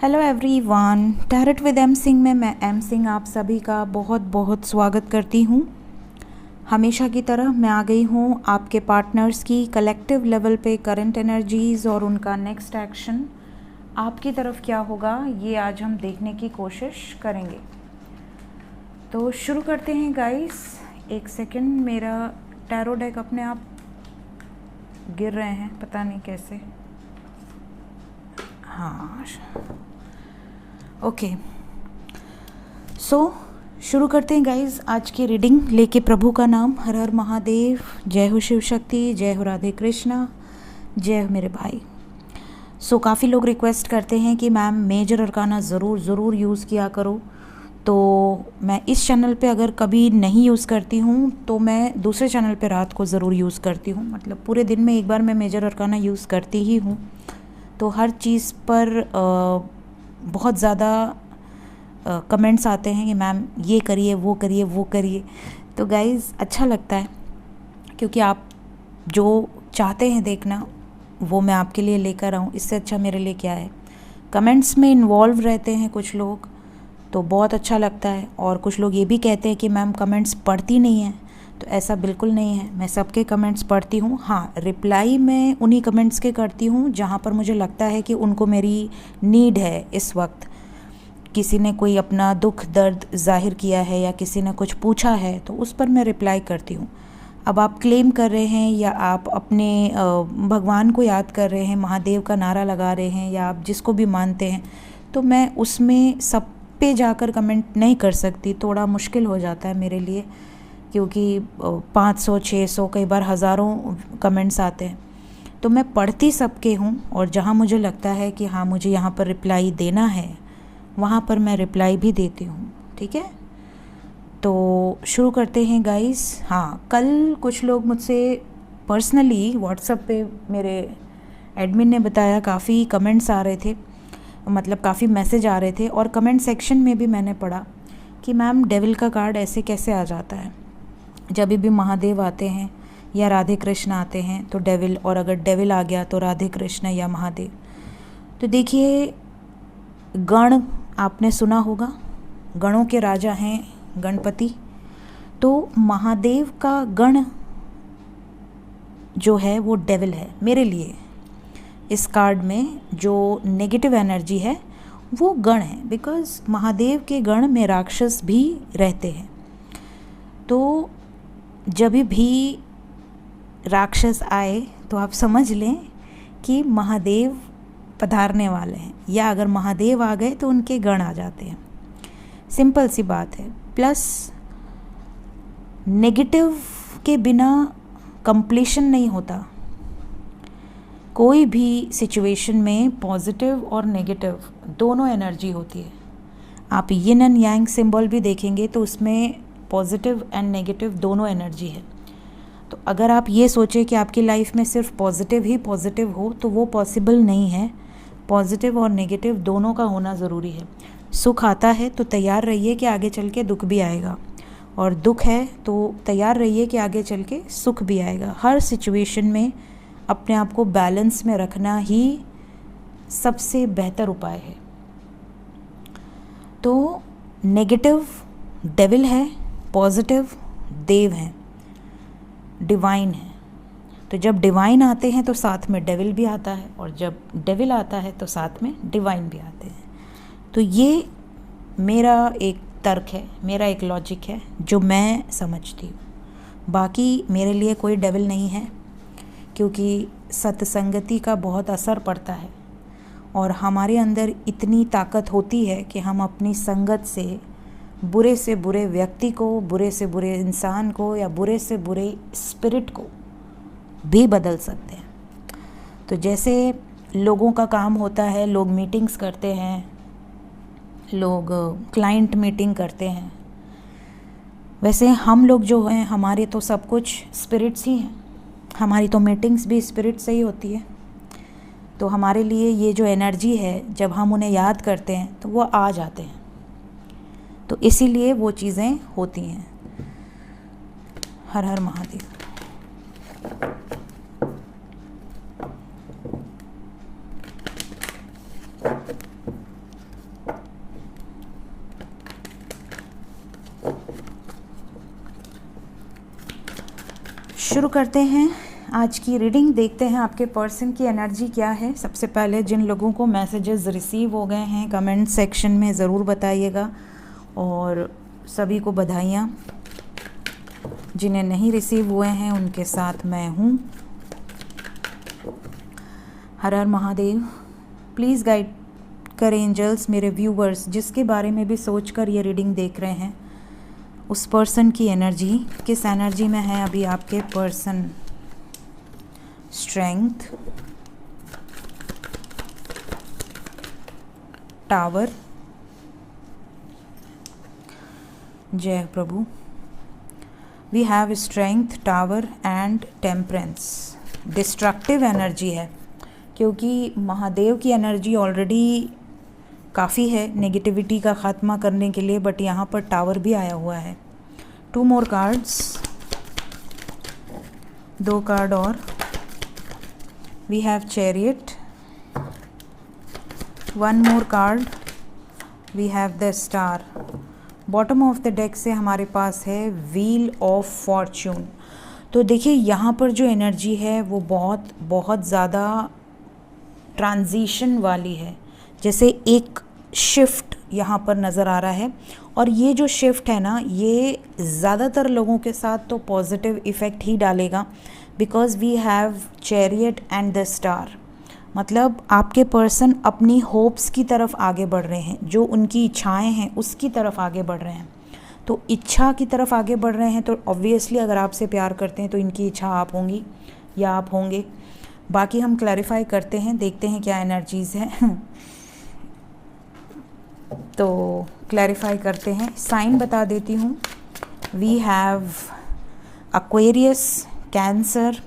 Hello everyone, tarot with M Singh में मैं M Singh आप सभी का बहुत बहुत स्वागत करती हूँ। हमेशा की तरह मैं आ गई हूँ आपके पार्टनर्स की कलेक्टिव लेवल पे करंट एनर्जीज़ और उनका नेक्स्ट एक्शन आपकी तरफ क्या होगा ये आज हम देखने की कोशिश करेंगे। तो शुरू करते हैं गाइस। एक सेकंड, मेरा टैरो डेक अपने आप गिर रहे हैं, पता नहीं कैसे। हाँ, ओके। सो शुरू करते हैं गाइज आज की रीडिंग लेके। प्रभु का नाम, हर हर महादेव, जय हो शिव शक्ति, जय हो राधे कृष्णा, जय हो मेरे भाई। सो काफ़ी लोग रिक्वेस्ट करते हैं कि मैम मेजर अरकाना ज़रूर यूज़ किया करो। तो मैं इस चैनल पे अगर कभी नहीं यूज़ करती हूँ तो मैं दूसरे चैनल पे रात को ज़रूर यूज़ करती हूँ। मतलब पूरे दिन में एक बार मैं मेजर अरकाना यूज़ करती ही हूँ। तो हर चीज़ पर बहुत ज़्यादा कमेंट्स आते हैं कि मैम ये करिए वो करिए वो करिए। तो गाइज़ अच्छा लगता है क्योंकि आप जो चाहते हैं देखना वो मैं आपके लिए लेकर आऊँ। इससे अच्छा मेरे लिए क्या है। कमेंट्स में इन्वॉल्व रहते हैं कुछ लोग, तो बहुत अच्छा लगता है। और कुछ लोग ये भी कहते हैं कि मैम कमेंट्स पढ़ती नहीं हैं, तो ऐसा बिल्कुल नहीं है। मैं सबके कमेंट्स पढ़ती हूँ। हाँ, रिप्लाई मैं उन्हीं कमेंट्स के करती हूँ जहाँ पर मुझे लगता है कि उनको मेरी नीड है इस वक्त। किसी ने कोई अपना दुख दर्द जाहिर किया है या किसी ने कुछ पूछा है तो उस पर मैं रिप्लाई करती हूँ। अब आप क्लेम कर रहे हैं या आप अपने भगवान को याद कर रहे हैं, महादेव का नारा लगा रहे हैं, या आप जिसको भी मानते हैं, तो मैं उसमें सब पे जाकर कमेंट नहीं कर सकती। थोड़ा मुश्किल हो जाता है मेरे लिए क्योंकि 500 600 कई बार हज़ारों कमेंट्स आते हैं। तो मैं पढ़ती सबके हूँ और जहाँ मुझे लगता है कि हाँ मुझे यहाँ पर रिप्लाई देना है वहाँ पर मैं रिप्लाई भी देती हूँ। ठीक है, तो शुरू करते हैं गाइस। हाँ, कल कुछ लोग मुझसे पर्सनली व्हाट्सएप पे मेरे एडमिन ने बताया, काफ़ी कमेंट्स आ रहे थे, मतलब काफ़ी मैसेज आ रहे थे। और कमेंट सेक्शन में भी मैंने पढ़ा कि मैम डेविल का कार्ड ऐसे कैसे आ जाता है। जब भी महादेव आते हैं या राधे कृष्ण आते हैं तो डेविल, और अगर डेविल आ गया तो राधे कृष्ण या महादेव। तो देखिए, गण आपने सुना होगा, गणों के राजा हैं गणपति। तो महादेव का गण जो है वो डेविल है मेरे लिए। इस कार्ड में जो नेगेटिव एनर्जी है वो गण है, बिकॉज़ महादेव के गण में राक्षस भी रहते हैं। तो जब भी राक्षस आए तो आप समझ लें कि महादेव पधारने वाले हैं, या अगर महादेव आ गए तो उनके गण आ जाते हैं। सिंपल सी बात है। प्लस नेगेटिव के बिना कंप्लीशन नहीं होता। कोई भी सिचुएशन में पॉजिटिव और नेगेटिव दोनों एनर्जी होती है। आप यिन एंड यांग सिंबल भी देखेंगे तो उसमें पॉजिटिव एंड नेगेटिव दोनों एनर्जी है। तो अगर आप ये सोचें कि आपकी लाइफ में सिर्फ पॉजिटिव ही पॉजिटिव हो तो वो पॉसिबल नहीं है। पॉजिटिव और नेगेटिव दोनों का होना ज़रूरी है। सुख आता है तो तैयार रहिए कि आगे चल के दुख भी आएगा, और दुख है तो तैयार रहिए कि आगे चल के सुख भी आएगा। हर सिचुएशन में अपने आप को बैलेंस में रखना ही सबसे बेहतर उपाय है। तो नेगेटिव डेविल है, पॉजिटिव देव हैं, डिवाइन है। तो जब डिवाइन आते हैं तो साथ में डेविल भी आता है, और जब डेविल आता है तो साथ में डिवाइन भी आते हैं। तो ये मेरा एक तर्क है, मेरा एक लॉजिक है जो मैं समझती हूँ। बाकी मेरे लिए कोई डेविल नहीं है, क्योंकि सत्संगति का बहुत असर पड़ता है और हमारे अंदर इतनी ताकत होती है कि हम अपनी संगत से बुरे व्यक्ति को, बुरे से बुरे इंसान को, या बुरे से बुरे स्पिरिट को भी बदल सकते हैं। तो जैसे लोगों का काम होता है, लोग मीटिंग्स करते हैं, लोग क्लाइंट मीटिंग करते हैं, वैसे हम लोग जो हैं हमारे तो सब कुछ स्पिरिट्स ही हैं। हमारी तो मीटिंग्स भी स्पिरिट से ही होती है। तो हमारे लिए ये जो एनर्जी है, जब हम उन्हें याद करते हैं तो वो आ जाते हैं। तो इसीलिए वो चीज़ें होती हैं। हर हर महादेव। शुरू करते हैं आज की रीडिंग। देखते हैं आपके पर्सन की एनर्जी क्या है। सबसे पहले जिन लोगों को मैसेजेस रिसीव हो गए हैं कमेंट सेक्शन में ज़रूर बताइएगा, और सभी को बधाइयाँ। जिन्हें नहीं रिसीव हुए हैं उनके साथ मैं हूँ। हर हर महादेव। प्लीज़ गाइड करें एंजल्स मेरे व्यूवर्स जिसके बारे में भी सोचकर ये रीडिंग देख रहे हैं, उस पर्सन की एनर्जी किस एनर्जी में है अभी आपके पर्सन। स्ट्रेंथ, टावर, जय प्रभु। We have strength, tower and temperance. Destructive energy है क्योंकि महादेव की एनर्जी ऑलरेडी काफ़ी है नेगेटिविटी का ख़ात्मा करने के लिए, बट यहाँ पर टावर भी आया हुआ है। 2 मोर कार्ड्स, 2 कार्ड और। We have chariot, 1 more card, we have the star. Bottom of the deck से हमारे पास है व्हील ऑफ फॉर्च्यून। तो देखिए यहाँ पर जो एनर्जी है वो बहुत ज़्यादा ट्रांजिशन वाली है, जैसे एक शिफ्ट यहाँ पर नज़र आ रहा है। और ये जो शिफ्ट है ना, ये ज़्यादातर लोगों के साथ तो पॉजिटिव इफ़ेक्ट ही डालेगा, because we have chariot and the star. मतलब आपके पर्सन अपनी होप्स की तरफ आगे बढ़ रहे हैं, जो उनकी इच्छाएं हैं उसकी तरफ आगे बढ़ रहे हैं। तो इच्छा की तरफ आगे बढ़ रहे हैं तो ऑब्वियसली अगर आपसे प्यार करते हैं तो इनकी इच्छा आप होंगी या आप होंगे। बाकी हम क्लैरिफाई करते हैं, देखते हैं क्या एनर्जीज़ हैं। तो क्लैरिफाई करते हैं, साइन बता देती हूँ। We have Aquarius, Cancer,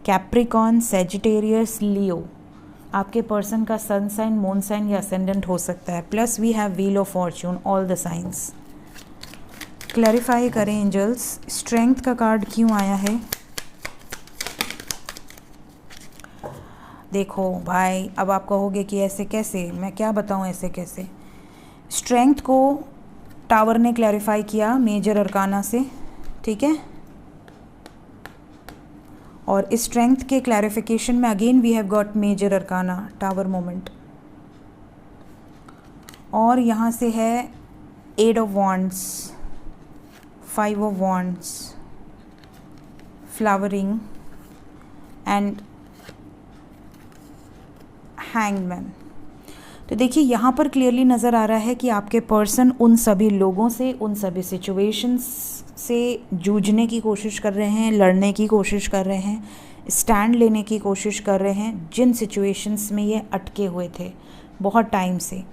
Capricorn, Sagittarius, Leo. आपके पर्सन का सन साइन, मून साइन या असेंडेंट हो सकता है। Plus we have wheel of fortune, all the science. Clarify करें एंजल्स, स्ट्रेंथ का कार्ड क्यों आया है। देखो भाई, अब आप कहोगे कि ऐसे कैसे, मैं क्या बताऊँ ऐसे कैसे। स्ट्रेंथ को टावर ने क्लैरिफाई किया मेजर अरकाना से, ठीक है। और इस स्ट्रेंथ के क्लैरिफिकेशन में again we have got major arcana, tower moment. और यहाँ से है 8 of wands, 5 of wands, flowering and hangman. तो देखिए यहाँ पर क्लियरली नज़र आ रहा है कि आपके पर्सन उन सभी लोगों से, उन सभी सिचुएशंस से जूझने की कोशिश कर रहे हैं, लड़ने की कोशिश कर रहे हैं, स्टैंड लेने की कोशिश कर रहे हैं, जिन सिचुएशंस में ये अटके हुए थे बहुत टाइम से।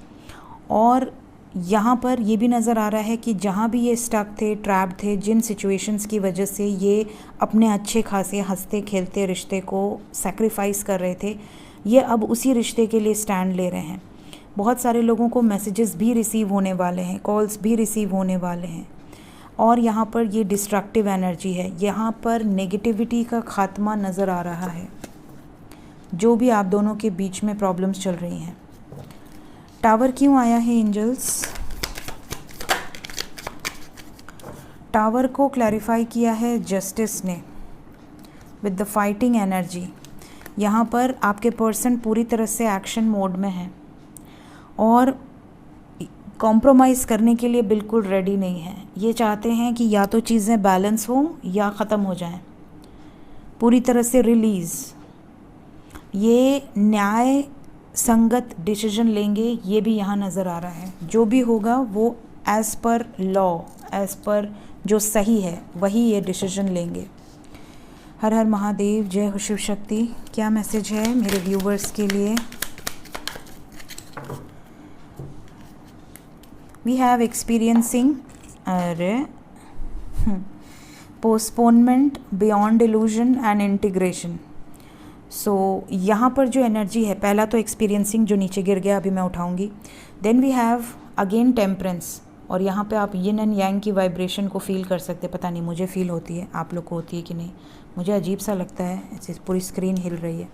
और यहाँ पर ये भी नज़र आ रहा है कि जहाँ भी ये स्टक थे, ट्रैप थे, जिन सिचुएशंस की वजह से ये अपने अच्छे खासे हंसते खेलते रिश्ते को सैक्रिफाइस कर रहे थे, ये अब उसी रिश्ते के लिए स्टैंड ले रहे हैं। बहुत सारे लोगों को मैसेजेस भी रिसीव होने वाले हैं, कॉल्स भी रिसीव होने वाले हैं। और यहाँ पर ये डिस्ट्रक्टिव एनर्जी है, यहाँ पर नेगेटिविटी का खात्मा नज़र आ रहा है, जो भी आप दोनों के बीच में प्रॉब्लम्स चल रही हैं। टावर क्यों आया है एंजल्स। टावर को क्लैरिफाई किया है जस्टिस ने विद द फाइटिंग एनर्जी। यहाँ पर आपके पर्सन पूरी तरह से एक्शन मोड में है और कॉम्प्रोमाइज़ करने के लिए बिल्कुल रेडी नहीं है। ये चाहते हैं कि या तो चीज़ें बैलेंस हों या ख़त्म हो जाएं, पूरी तरह से रिलीज़। ये न्याय संगत डिसीजन लेंगे, ये भी यहाँ नज़र आ रहा है। जो भी होगा वो as per law, as per जो सही है वही ये डिसीजन लेंगे। हर हर महादेव, जय हो शिव शक्ति। क्या मैसेज है मेरे व्यूवर्स के लिए। We have experiencing postponement beyond illusion and integration. So यहाँ पर जो एनर्जी है, पहला तो एक्सपीरियंसिंग जो नीचे गिर गया अभी मैं उठाऊंगी। Then we have again temperance, और यहाँ पे आप यिन एंड यांग की वाइब्रेशन को फील कर सकते हैं। पता नहीं मुझे फील होती है, आप लोग को होती है कि नहीं, मुझे अजीब सा लगता है, ऐसे पूरी स्क्रीन हिल रही है।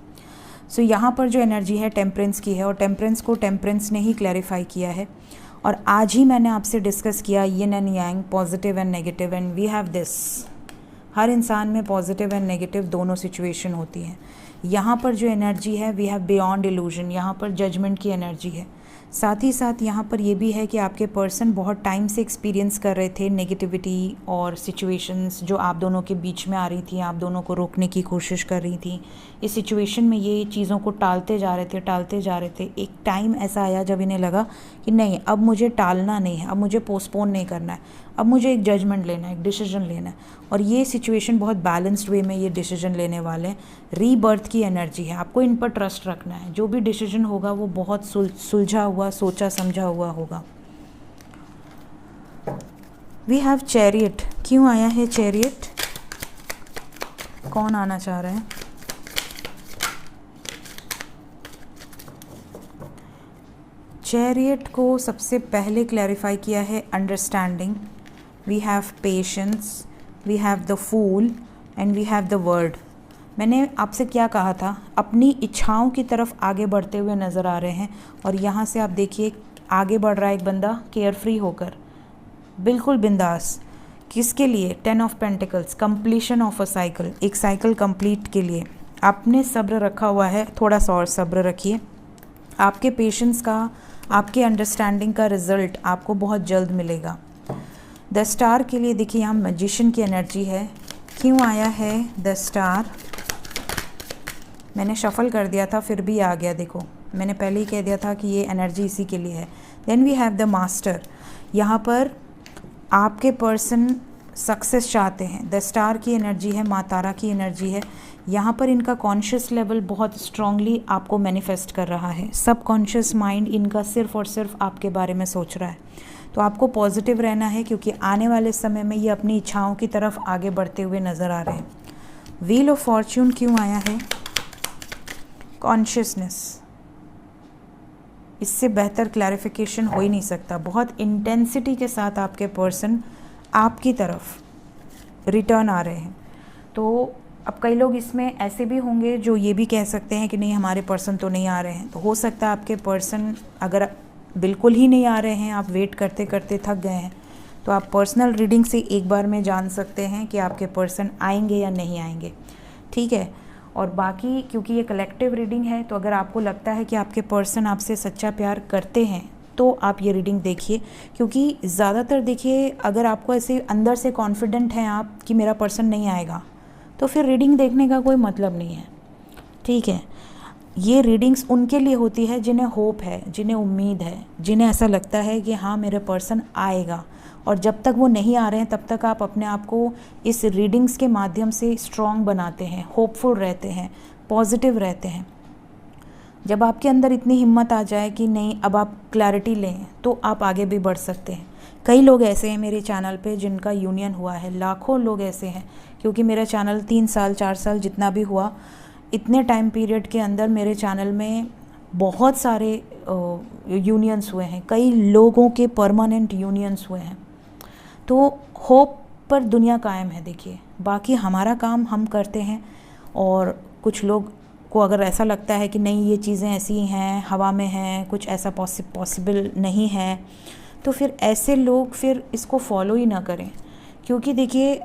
सो यहाँ पर जो एनर्जी है टेम्परेंस की है, और टेम्परेंस को टेम्परेंस ने ही क्लैरिफाई किया है। और आज ही मैंने आपसे डिस्कस किया yin and yang, positive and negative, and we have this हर इंसान में पॉजिटिव एंड नेगेटिव दोनों सिचुएशन होती हैं। यहाँ पर जो एनर्जी है वी हैव बियॉन्ड इल्यूजन, यहाँ पर जजमेंट की एनर्जी है। साथ ही साथ यहाँ पर ये भी है कि आपके पर्सन बहुत टाइम से एक्सपीरियंस कर रहे थे नेगेटिविटी और सिचुएशंस जो आप दोनों के बीच में आ रही थी, आप दोनों को रोकने की कोशिश कर रही थी। इस सिचुएशन में ये चीज़ों को टालते जा रहे थे। एक टाइम ऐसा आया जब इन्हें लगा कि नहीं, अब मुझे टालना नहीं है, अब मुझे पोस्टपोन नहीं करना है, अब मुझे एक जजमेंट लेना है, एक डिसीजन लेना है। और ये सिचुएशन बहुत बैलेंस्ड वे में ये डिसीजन लेने वाले हैं। रीबर्थ की एनर्जी है, आपको इन पर ट्रस्ट रखना है। जो भी डिसीजन होगा वो बहुत सुलझा हुआ, सोचा समझा हुआ होगा। We have chariot. क्यों आया है चैरियट? कौन आना चाह रहा है? चैरियट को सबसे पहले क्लैरिफाई किया है understanding, we have patience, we have the fool and we have the world. मैंने आपसे क्या कहा था? अपनी इच्छाओं की तरफ आगे बढ़ते हुए नज़र आ रहे हैं। और यहाँ से आप देखिए आगे बढ़ रहा है एक बंदा केयर फ्री होकर, बिल्कुल बिंदास। किसके लिए? 10 of pentacles, completion of a cycle, एक साइकिल कंप्लीट के लिए आपने सब्र रखा हुआ है। थोड़ा सा और सब्र रखिए। आपके पेशेंस का, आपके अंडरस्टैंडिंग का रिजल्ट आपको बहुत जल्द मिलेगा। द स्टार के लिए देखिए यहाँ मैजिशियन की एनर्जी है। क्यों आया है द स्टार? मैंने शफल कर दिया था फिर भी आ गया। देखो मैंने पहले ही कह दिया था कि ये एनर्जी इसी के लिए है। Then we have the master. यहाँ पर आपके पर्सन सक्सेस चाहते हैं। द स्टार की एनर्जी है, माँ तारा की एनर्जी है। यहाँ पर इनका कॉन्शियस लेवल बहुत स्ट्रांगली आपको मैनिफेस्ट कर रहा है। सब कॉन्शियस माइंड इनका सिर्फ और सिर्फ आपके बारे में सोच रहा है। तो आपको पॉजिटिव रहना है क्योंकि आने वाले समय में ये अपनी इच्छाओं की तरफ आगे बढ़ते हुए नज़र आ रहे हैं। व्हील ऑफ फॉर्च्यून क्यों आया है? कॉन्शियसनेस। इससे बेहतर क्लैरिफिकेशन हो ही नहीं सकता। बहुत इंटेंसिटी के साथ आपके पर्सन आपकी तरफ रिटर्न आ रहे हैं। तो अब कई लोग इसमें ऐसे भी होंगे जो ये भी कह सकते हैं कि नहीं हमारे पर्सन तो नहीं आ रहे हैं। तो हो सकता है आपके पर्सन अगर बिल्कुल ही नहीं आ रहे हैं, आप वेट करते करते थक गए हैं, तो आप पर्सनल रीडिंग से एक बार में जान सकते हैं कि आपके पर्सन आएंगे या नहीं आएंगे। ठीक है। और बाकी क्योंकि ये कलेक्टिव रीडिंग है, तो अगर आपको लगता है कि आपके पर्सन आपसे सच्चा प्यार करते हैं तो आप ये रीडिंग देखिए। क्योंकि ज़्यादातर देखिए अगर आपको ऐसे अंदर से कॉन्फिडेंट हैं आप कि मेरा पर्सन नहीं आएगा, तो फिर रीडिंग देखने का कोई मतलब नहीं है। ठीक है। ये रीडिंग्स उनके लिए होती है जिन्हें होप है, जिन्हें उम्मीद है, जिन्हें ऐसा लगता है कि हाँ मेरे पर्सन आएगा। और जब तक वो नहीं आ रहे हैं तब तक आप अपने आप को इस रीडिंग्स के माध्यम से स्ट्रॉन्ग बनाते हैं, होपफुल रहते हैं, पॉजिटिव रहते हैं। जब आपके अंदर इतनी हिम्मत आ जाए कि नहीं अब आप क्लैरिटी लें, तो आप आगे भी बढ़ सकते हैं। कई लोग ऐसे हैं मेरे चैनल पे जिनका यूनियन हुआ है, लाखों लोग ऐसे हैं। क्योंकि मेरा चैनल 3 साल 4 साल जितना भी हुआ, इतने टाइम पीरियड के अंदर मेरे चैनल में बहुत सारे यूनियंस हुए हैं। कई लोगों के परमानेंट यूनियंस हुए हैं। तो होप पर दुनिया कायम है। देखिए बाकी हमारा काम हम करते हैं। और कुछ लोग को अगर ऐसा लगता है कि नहीं ये चीज़ें ऐसी हैं, हवा में हैं, कुछ ऐसा पॉसिबल नहीं है, तो फिर ऐसे लोग फिर इसको फॉलो ही ना करें। क्योंकि देखिए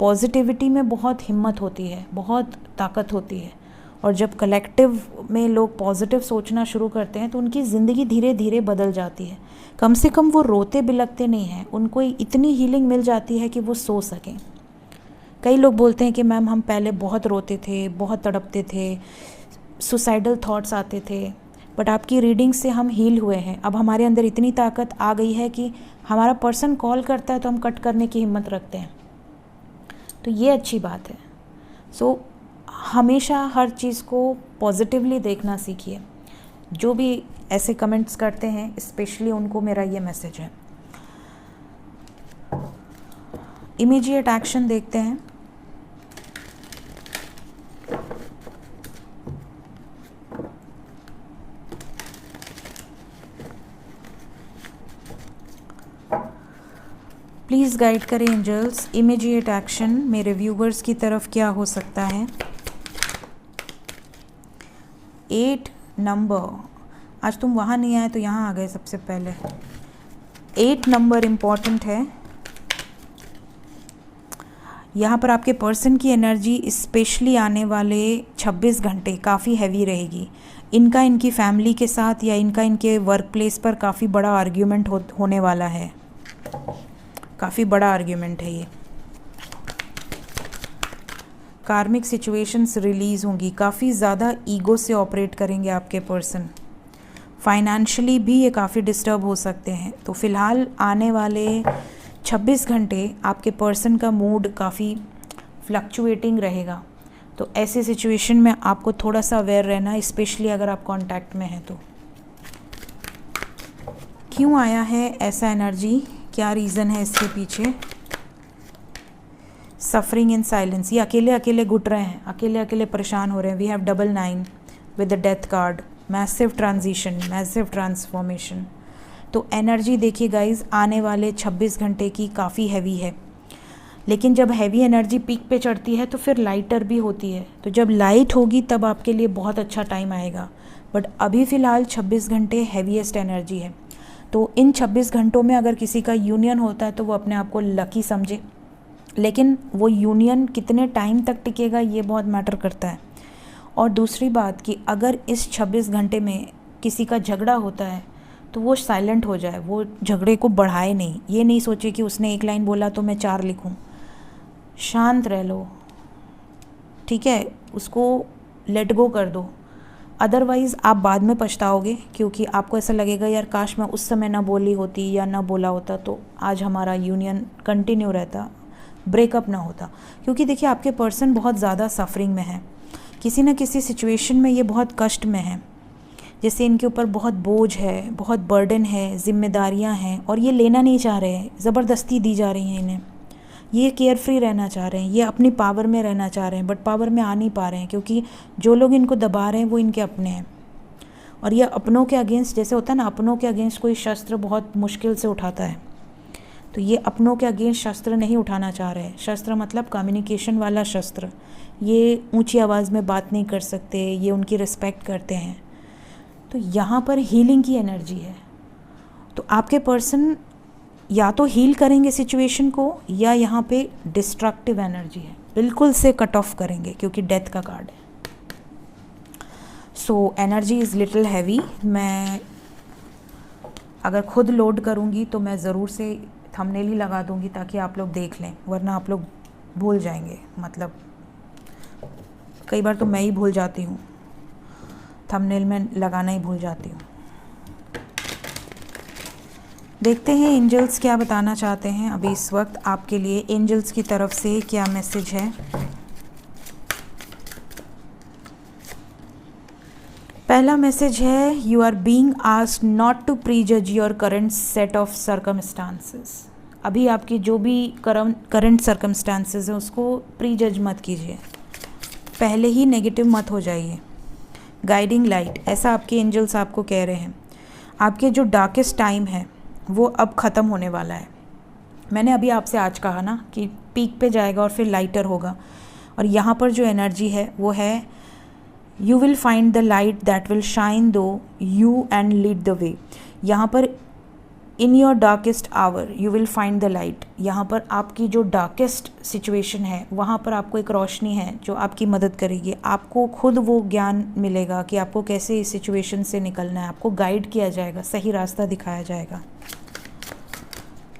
पॉजिटिविटी में बहुत हिम्मत होती है, बहुत ताकत होती है। और जब कलेक्टिव में लोग पॉजिटिव सोचना शुरू करते हैं तो उनकी ज़िंदगी धीरे धीरे बदल जाती है। कम से कम वो रोते बिलखते नहीं हैं, उनको इतनी हीलिंग मिल जाती है कि वो सो सकें। कई लोग बोलते हैं कि मैम हम पहले बहुत रोते थे, बहुत तड़पते थे, सुसाइडल थॉट्स आते थे, बट आपकी रीडिंग से हम हील हुए हैं। अब हमारे अंदर इतनी ताकत आ गई है कि हमारा पर्सन कॉल करता है तो हम कट करने की हिम्मत रखते हैं। तो ये अच्छी बात है। सो हमेशा हर चीज़ को पॉजिटिवली देखना सीखिए। जो भी ऐसे कमेंट्स करते हैं स्पेशली उनको मेरा ये मैसेज है। इमीडिएट एक्शन देखते हैं। प्लीज़ गाइड करें एंजल्स, इमीडिएट एक्शन मेरे व्यूवर्स की तरफ क्या हो सकता है। 8 नंबर, आज तुम वहाँ नहीं आए तो यहाँ आ गए सबसे पहले। 8 नंबर इम्पॉर्टेंट है। यहाँ पर आपके पर्सन की एनर्जी स्पेशली आने वाले 26 घंटे काफ़ी हैवी रहेगी। इनका इनकी फैमिली के साथ या इनका इनके वर्क प्लेस पर काफ़ी बड़ा आर्ग्यूमेंट होने वाला है। काफ़ी बड़ा आर्ग्यूमेंट है ये। कार्मिक सिचुएशंस रिलीज़ होंगी। काफ़ी ज़्यादा ईगो से ऑपरेट करेंगे आपके पर्सन। फाइनेंशियली भी ये काफ़ी डिस्टर्ब हो सकते हैं। तो फ़िलहाल आने वाले 26 घंटे आपके पर्सन का मूड काफ़ी फ्लक्चुएटिंग रहेगा। तो ऐसे सिचुएशन में आपको थोड़ा सा अवेयर रहना, स्पेशली अगर आप कांटेक्ट में हैं तो। क्यों आया है ऐसा एनर्जी, क्या रीज़न है इसके पीछे? Suffering in silence. ये अकेले अकेले घुट रहे हैं, अकेले अकेले परेशान हो रहे हैं। We have 99 with the death card. Massive transition, massive transformation. तो एनर्जी देखिए गाइज आने वाले 26 घंटे की काफ़ी हैवी है। लेकिन जब हैवी एनर्जी पीक पे चढ़ती है तो फिर लाइटर भी होती है। तो जब लाइट होगी तब आपके लिए बहुत अच्छा टाइम आएगा। बट अभी फ़िलहाल 26 घंटे हैवीएस्ट एनर्जी है। तो इन 26 घंटों में अगर किसी का यूनियन होता है तो वो अपने आप को लकी समझे। लेकिन वो यूनियन कितने टाइम तक टिकेगा ये बहुत मैटर करता है। और दूसरी बात कि अगर इस 26 घंटे में किसी का झगड़ा होता है तो वो साइलेंट हो जाए, वो झगड़े को बढ़ाए नहीं। ये नहीं सोचे कि उसने एक लाइन बोला तो मैं 4 लिखूं। शांत रह लो, ठीक है, उसको लेट गो कर दो। अदरवाइज़ आप बाद में पछताओगे, क्योंकि आपको ऐसा लगेगा यार काश मैं उस समय ना बोली होती या ना बोला होता तो आज हमारा यूनियन कंटिन्यू रहता, ब्रेकअप ना होता। क्योंकि देखिए आपके पर्सन बहुत ज़्यादा सफरिंग में है, किसी न किसी सिचुएशन में ये बहुत कष्ट में है। जैसे इनके ऊपर बहुत बोझ है, बहुत बर्डन है, जिम्मेदारियां हैं और ये लेना नहीं चाह रहे हैं, ज़बरदस्ती दी जा रही हैं इन्हें। ये केयर फ्री रहना चाह रहे हैं, ये अपनी पावर में रहना चाह रहे हैं, बट पावर में आ नहीं पा रहे हैं क्योंकि जो लोग इनको दबा रहे हैं वो इनके अपने हैं। और ये अपनों के अगेंस्ट, जैसे होता है ना, अपनों के अगेंस्ट कोई शस्त्र बहुत मुश्किल से उठाता है, तो ये अपनों के अगेंस्ट शस्त्र नहीं उठाना चाह रहे हैं। शस्त्र मतलब कम्युनिकेशन वाला शस्त्र। ये ऊंची आवाज़ में बात नहीं कर सकते, ये उनकी रिस्पेक्ट करते हैं। तो यहाँ पर हीलिंग की एनर्जी है। तो आपके पर्सन या तो हील करेंगे सिचुएशन को या यहाँ पे डिस्ट्रक्टिव एनर्जी है, बिल्कुल से कट ऑफ करेंगे क्योंकि डेथ का कार्ड है। So energy is little heavy. मैं अगर खुद लोड करूँगी तो मैं ज़रूर से थंबनेल ही लगा दूँगी ताकि आप लोग देख लें, वरना आप लोग भूल जाएंगे। मतलब कई बार तो मैं ही भूल जाती हूँ, थंबनेल में लगाना ही भूल जाती हूँ। देखते हैं एंजल्स क्या बताना चाहते हैं अभी इस वक्त आपके लिए। एंजल्स की तरफ से क्या मैसेज है? पहला मैसेज है, you are being asked not to prejudge your current set of circumstances. अभी आपकी जो भी करंट सर्कमस्टांसेस है उसको प्रीजज मत कीजिए, पहले ही नेगेटिव मत हो जाइए। गाइडिंग लाइट, ऐसा आपके एंजल्स आपको कह रहे हैं। आपके जो डार्केस्ट टाइम है वो अब ख़त्म होने वाला है। मैंने अभी आपसे आज कहा ना कि पीक पे जाएगा और फिर लाइटर होगा। और यहाँ पर जो एनर्जी है वो है, you will find the light that will shine through you and lead the way. यहाँ पर in your darkest hour you will find the light. यहाँ पर आपकी जो डार्केस्ट सिचुएशन है वहाँ पर आपको एक रोशनी है जो आपकी मदद करेगी। आपको खुद वो ज्ञान मिलेगा कि आपको कैसे इस सिचुएशन से निकलना है। आपको गाइड किया जाएगा, सही रास्ता दिखाया जाएगा।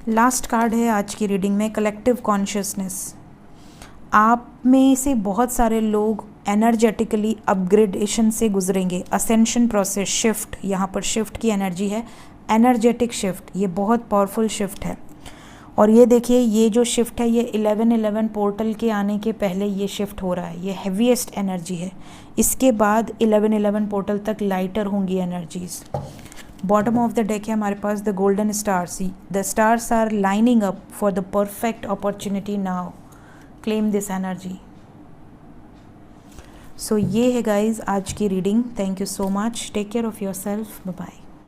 लास्ट कार्ड है आज की रीडिंग में, कलेक्टिव कॉन्शियसनेस। आप में से बहुत सारे लोग एनर्जेटिकली अपग्रेडेशन से गुजरेंगे, असेंशन प्रोसेस, शिफ्ट। यहाँ पर शिफ्ट की एनर्जी है, एनर्जेटिक शिफ्ट। ये बहुत पावरफुल शिफ्ट है। और ये देखिए, ये जो शिफ्ट है ये 11-11 पोर्टल के आने के पहले ये शिफ्ट हो रहा है। ये हैवीएस्ट एनर्जी है। इसके बाद 11-11 पोर्टल तक लाइटर होंगी energies. Bottom of the deck है हमारे पास the golden stars. The stars are lining up for the perfect opportunity now, claim this energy. So ये है गाइज आज की reading. Thank you so much, take care of yourself, bye bye.